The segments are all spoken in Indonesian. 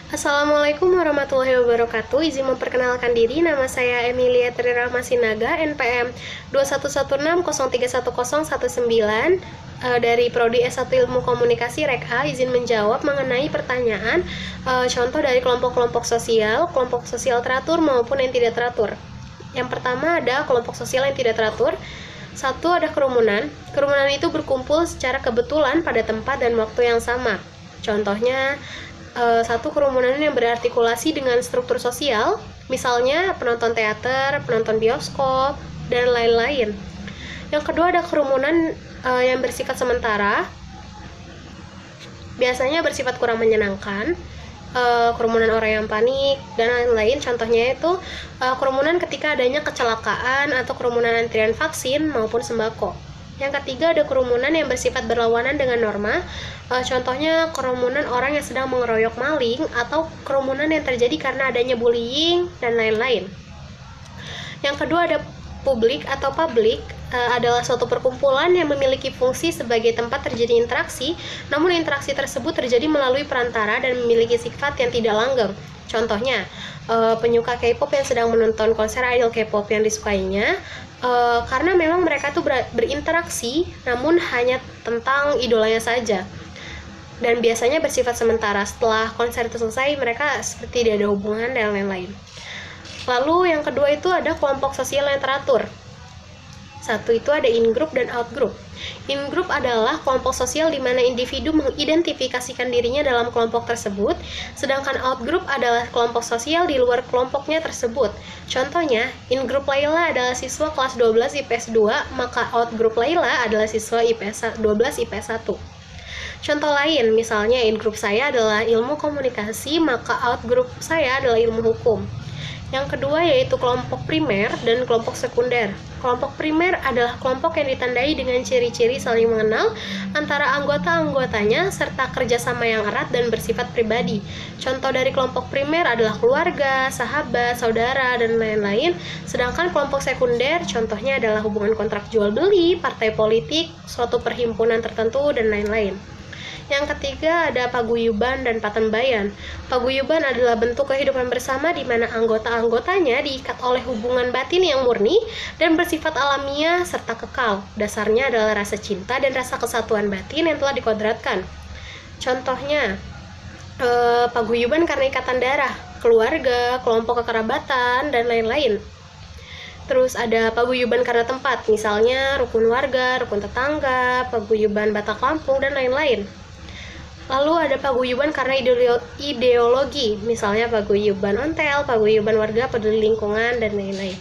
Assalamualaikum warahmatullahi wabarakatuh. Izin memperkenalkan diri, nama saya Emilia Tri Rahmasinaga, NPM 2116031019 dari Prodi S1 Ilmu Komunikasi Rek A. Izin menjawab mengenai pertanyaan contoh dari kelompok-kelompok sosial teratur maupun yang tidak teratur. Yang pertama ada kelompok sosial yang tidak teratur. Satu, ada kerumunan. Kerumunan itu berkumpul secara kebetulan pada tempat dan waktu yang sama. Contohnya, satu, kerumunan yang berartikulasi dengan struktur sosial, misalnya penonton teater, penonton bioskop, dan lain-lain. Yang kedua, ada kerumunan yang bersifat sementara, biasanya bersifat kurang menyenangkan, kerumunan orang yang panik, dan lain-lain. Contohnya itu kerumunan ketika adanya kecelakaan atau kerumunan antrian vaksin maupun sembako. Yang ketiga, ada kerumunan yang bersifat berlawanan dengan norma. Contohnya kerumunan orang yang sedang mengeroyok maling atau kerumunan yang terjadi karena adanya bullying dan lain-lain. Yang kedua, ada publik atau publik. Adalah suatu perkumpulan yang memiliki fungsi sebagai tempat terjadi interaksi, namun interaksi tersebut terjadi melalui perantara dan memiliki sifat yang tidak langgeng. Contohnya, penyuka K-pop yang sedang menonton konser idol K-pop yang disukainya, karena memang mereka tuh berinteraksi, namun hanya tentang idolanya saja. Dan biasanya bersifat sementara. Setelah konser itu selesai, mereka seperti tidak ada hubungan dan lain-lain. Lalu yang kedua itu ada kelompok sosial yang teratur. Satu, itu ada in-group dan out-group. In-group adalah kelompok sosial di mana individu mengidentifikasikan dirinya dalam kelompok tersebut, sedangkan out-group adalah kelompok sosial di luar kelompoknya tersebut. Contohnya, in-group Laila adalah siswa kelas 12 IPS 2, maka out-group Laila adalah siswa IPS 12 IPS 1. Contoh lain, misalnya in-group saya adalah ilmu komunikasi, maka out-group saya adalah ilmu hukum. Yang kedua yaitu kelompok primer dan kelompok sekunder. Kelompok primer adalah kelompok yang ditandai dengan ciri-ciri saling mengenal antara anggota-anggotanya serta kerjasama yang erat dan bersifat pribadi. Contoh dari kelompok primer adalah keluarga, sahabat, saudara, dan lain-lain. Sedangkan kelompok sekunder contohnya adalah hubungan kontrak jual beli, partai politik, suatu perhimpunan tertentu, dan lain-lain. Yang ketiga ada paguyuban dan patembayan. Paguyuban adalah bentuk kehidupan bersama di mana anggota-anggotanya diikat oleh hubungan batin yang murni dan bersifat alamiah serta kekal. Dasarnya adalah rasa cinta dan rasa kesatuan batin yang telah dikodratkan. Contohnya, paguyuban karena ikatan darah, keluarga, kelompok kekerabatan, dan lain-lain. Terus ada paguyuban karena tempat, misalnya rukun warga, rukun tetangga, paguyuban Batak Lampung, dan lain-lain. Lalu ada paguyuban karena ideologi, misalnya paguyuban ontel, paguyuban warga peduli lingkungan, dan lain-lain.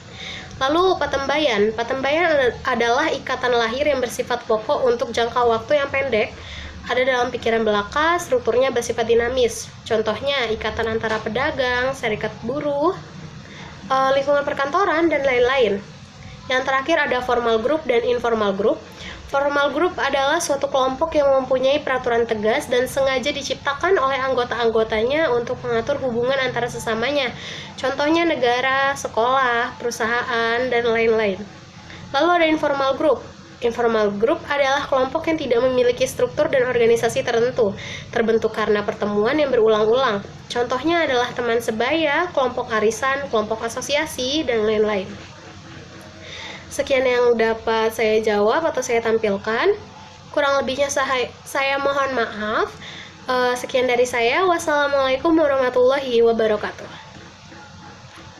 Lalu patembayan. Patembayan adalah ikatan lahir yang bersifat pokok untuk jangka waktu yang pendek, ada dalam pikiran belaka, strukturnya bersifat dinamis. Contohnya ikatan antara pedagang, serikat buruh, lingkungan perkantoran, dan lain-lain. Yang terakhir ada formal group dan informal group. Formal group adalah suatu kelompok yang mempunyai peraturan tegas dan sengaja diciptakan oleh anggota-anggotanya untuk mengatur hubungan antara sesamanya. Contohnya negara, sekolah, perusahaan, dan lain-lain. Lalu ada informal group. Informal group adalah kelompok yang tidak memiliki struktur dan organisasi tertentu, terbentuk karena pertemuan yang berulang-ulang. Contohnya adalah teman sebaya, kelompok arisan, kelompok asosiasi, dan lain-lain. Sekian yang dapat saya jawab atau saya tampilkan. Kurang lebihnya saya mohon maaf. Sekian dari saya. Wassalamualaikum warahmatullahi wabarakatuh.